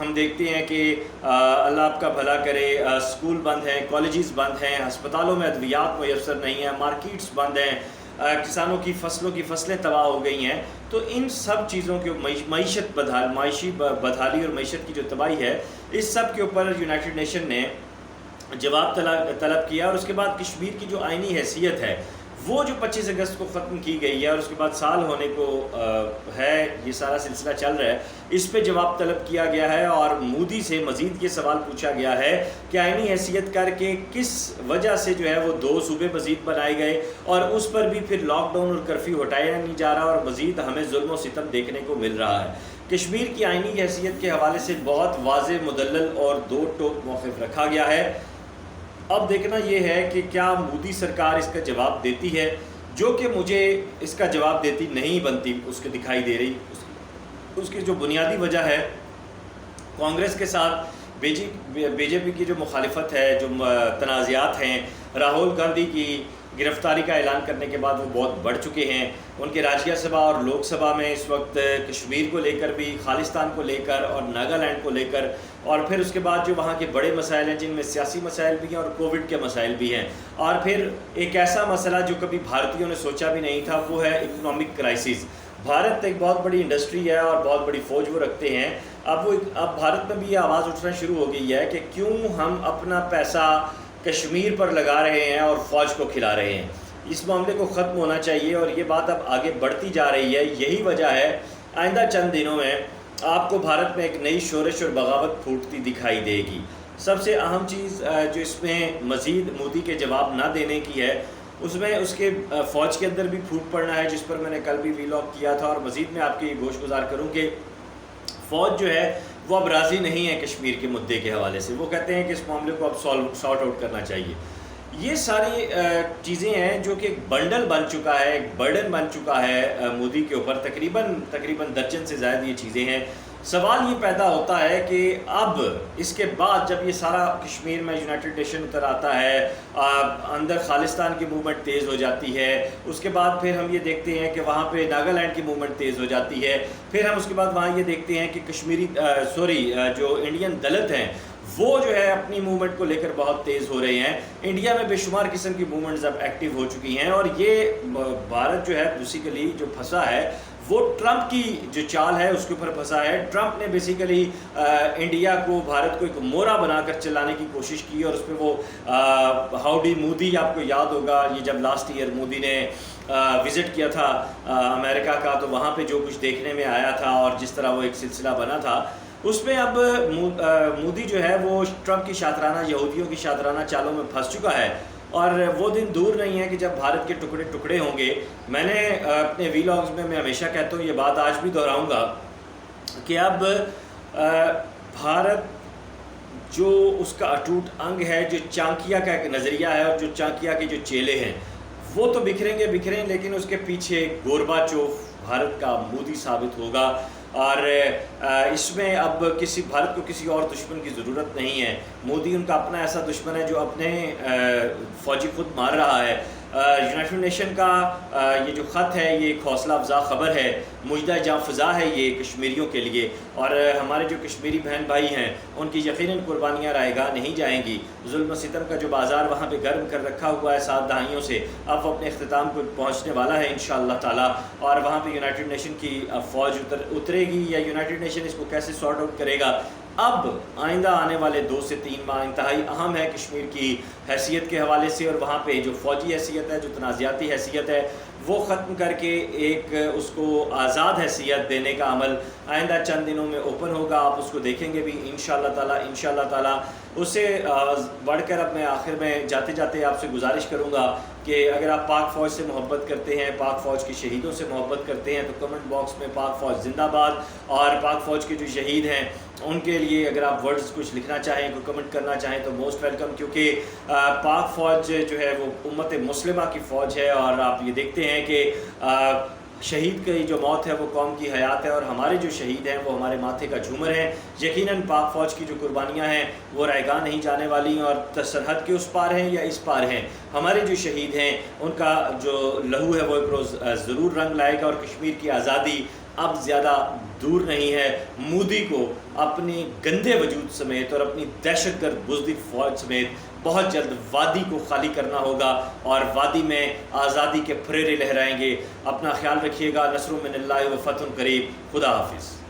ہم دیکھتے ہیں کہ اللہ آپ کا بھلا کرے، اسکول بند ہیں، کالجز بند ہیں، ہسپتالوں میں ادویات میسر نہیں ہیں، مارکیٹس بند ہیں، کسانوں کی فصلوں کی فصلیں تباہ ہو گئی ہیں. تو ان سب چیزوں کے معاشی بدحالی اور معیشت کی جو تباہی ہے، اس سب کے اوپر یونائٹڈ نیشن نے جواب طلب کیا. اور اس کے بعد کشمیر کی جو آئینی حیثیت ہے وہ جو 25 اگست کو ختم کی گئی ہے اور اس کے بعد سال ہونے کو ہے، یہ سارا سلسلہ چل رہا ہے، اس پہ جواب طلب کیا گیا ہے. اور مودی سے مزید یہ سوال پوچھا گیا ہے کہ آئینی حیثیت کر کے کس وجہ سے جو ہے وہ 2 صوبے مزید بنائے گئے اور اس پر بھی پھر لاک ڈاؤن اور کرفیو ہٹایا نہیں جا رہا اور مزید ہمیں ظلم و ستم دیکھنے کو مل رہا ہے. کشمیر کی آئینی حیثیت کے حوالے سے بہت واضح، مدلل اور دو ٹوک موقف رکھا گیا ہے. اب دیکھنا یہ ہے کہ کیا مودی سرکار اس کا جواب دیتی ہے، جو کہ مجھے اس کا جواب دیتی نہیں بنتی اس کے دکھائی دے رہی. اس کی جو بنیادی وجہ ہے، کانگریس کے ساتھ بی جے پی کی جو مخالفت ہے، جو تنازعات ہیں، راہل گاندھی کی گرفتاری کا اعلان کرنے کے بعد وہ بہت بڑھ چکے ہیں. ان کے راجیہ سبھا اور لوک سبھا میں اس وقت کشمیر کو لے کر بھی، خالستان کو لے کر اور ناگالینڈ کو لے کر، اور پھر اس کے بعد جو وہاں کے بڑے مسائل ہیں جن میں سیاسی مسائل بھی ہیں اور کووڈ کے مسائل بھی ہیں، اور پھر ایک ایسا مسئلہ جو کبھی بھارتیوں نے سوچا بھی نہیں تھا، وہ ہے اکنامک کرائسس. بھارت ایک بہت بڑی انڈسٹری ہے اور بہت بڑی فوج وہ رکھتے ہیں. اب بھارت میں بھی یہ آواز اٹھنا شروع ہو گئی ہے کہ کیوں ہم اپنا پیسہ کشمیر پر لگا رہے ہیں اور فوج کو کھلا رہے ہیں. اس معاملے کو ختم ہونا چاہیے اور یہ بات اب آگے بڑھتی جا رہی ہے. یہی وجہ ہے آئندہ چند دنوں میں آپ کو بھارت میں ایک نئی شورش اور بغاوت پھوٹتی دکھائی دے گی. سب سے اہم چیز جو اس میں مزید مودی کے جواب نہ دینے کی ہے، اس میں اس کے فوج کے اندر بھی پھوٹ پڑنا ہے، جس پر میں نے کل بھی ویلاگ کیا تھا. اور مزید میں آپ کے یہ گوش گزار کروں کہ فوج جو ہے وہ اب راضی نہیں ہے کشمیر کے مدعے کے حوالے سے. وہ کہتے ہیں کہ اس معاملے کو اب سارٹ آؤٹ کرنا چاہیے. یہ ساری چیزیں ہیں جو کہ ایک بنڈل بن چکا ہے، ایک برڈن بن چکا ہے مودی کے اوپر. تقریباً درجن سے زائد یہ چیزیں ہیں. سوال یہ پیدا ہوتا ہے کہ اب اس کے بعد جب یہ سارا کشمیر میں یونائٹڈ نیشن اتر آتا ہے، اندر خالستان کی موومنٹ تیز ہو جاتی ہے، اس کے بعد پھر ہم یہ دیکھتے ہیں کہ وہاں پہ ناگالینڈ کی موومنٹ تیز ہو جاتی ہے، پھر ہم اس کے بعد وہاں یہ دیکھتے ہیں کہ جو انڈین دلت ہیں وہ جو ہے اپنی موومنٹ کو لے کر بہت تیز ہو رہے ہیں. انڈیا میں بے شمار قسم کی موومنٹس اب ایکٹیو ہو چکی ہیں. اور یہ بھارت جو ہے بیسیکلی جو پھنسا ہے وہ ٹرمپ کی جو چال ہے اس کے اوپر پھنسا ہے. ٹرمپ نے بیسیکلی انڈیا کو، بھارت کو ایک مورا بنا کر چلانے کی کوشش کی اور اس پہ وہ ہاؤڈی مودی، آپ کو یاد ہوگا یہ جب لاسٹ ایئر مودی نے وزٹ کیا تھا امریکہ کا، تو وہاں پہ جو کچھ دیکھنے میں آیا تھا اور جس طرح وہ ایک سلسلہ بنا تھا، اس میں اب مودی جو ہے وہ ٹرمپ کی شاطرانہ، یہودیوں کی شاطرانہ چالوں میں پھنس چکا ہے. اور وہ دن دور نہیں ہے کہ جب بھارت کے ٹکڑے ٹکڑے ہوں گے. میں نے اپنے ویلاگز میں ہمیشہ کہتا ہوں، یہ بات آج بھی دہراؤں گا کہ اب بھارت جو اس کا اٹوٹ انگ ہے، جو چانکیا کا ایک نظریہ ہے اور جو چانکیا کے جو چیلے ہیں وہ تو بکھریں، لیکن اس کے پیچھے گورباچوف بھارت کا مودی ثابت ہوگا. اور اس میں اب بھارت کو کسی اور دشمن کی ضرورت نہیں ہے. مودی ان کا اپنا ایسا دشمن ہے جو اپنے فوجی خود مار رہا ہے. یونائٹڈ نیشن کا یہ جو خط ہے یہ ایک حوصلہ افزا خبر ہے، مجدہ جاں فضا ہے یہ کشمیریوں کے لیے. اور ہمارے جو کشمیری بہن بھائی ہیں ان کی یقیناً قربانیاں رائے گاہ نہیں جائیں گی. ظلم و ستم کا جو بازار وہاں پہ گرم کر رکھا ہوا ہے 7 دہائیوں سے، اب وہ اپنے اختتام کو پہنچنے والا ہے انشاءاللہ تعالی. اور وہاں پہ یونائٹڈ نیشن کی فوج اترے گی، یا یونائٹڈ نیشن اس کو کیسے سارٹ آؤٹ کرے گا. اب آئندہ آنے والے 2 سے 3 ماہ انتہائی اہم ہے کشمیر کی حیثیت کے حوالے سے. اور وہاں پہ جو فوجی حیثیت ہے، جو تنازعاتی حیثیت ہے، وہ ختم کر کے ایک اس کو آزاد حیثیت دینے کا عمل آئندہ چند دنوں میں اوپن ہوگا. آپ اس کو دیکھیں گے بھی انشاءاللہ تعالی. اس سے بڑھ کر اب میں آخر میں جاتے جاتے آپ سے گزارش کروں گا کہ اگر آپ پاک فوج سے محبت کرتے ہیں، پاک فوج کے شہیدوں سے محبت کرتے ہیں، تو کمنٹ باکس میں پاک فوج زندہ باد اور پاک فوج کے جو شہید ہیں ان کے لیے اگر آپ ورڈز کچھ لکھنا چاہیں، کوئی کمنٹ کرنا چاہیں تو موسٹ ویلکم. کیونکہ پاک فوج جو ہے وہ امت مسلمہ کی فوج ہے. اور آپ یہ دیکھتے ہیں کہ شہید کی جو موت ہے وہ قوم کی حیات ہے، اور ہمارے جو شہید ہیں وہ ہمارے ماتھے کا جھومر ہیں. یقیناً پاک فوج کی جو قربانیاں ہیں وہ رائے گاہ نہیں جانے والی، اور سرحد کے اس پار ہیں یا اس پار ہیں، ہمارے جو شہید ہیں ان کا جو لہو ہے وہ ایک روز ضرور رنگ لائے گا. اور کشمیر کی آزادی اب زیادہ دور نہیں ہے. مودی کو اپنی گندے وجود سمیت اور اپنی دہشت گرد بزدل فوج سمیت بہت جلد وادی کو خالی کرنا ہوگا اور وادی میں آزادی کے پھریرے لہرائیں گے. اپنا خیال رکھیے گا. نصر من اللہ و فتح قریب. خدا حافظ.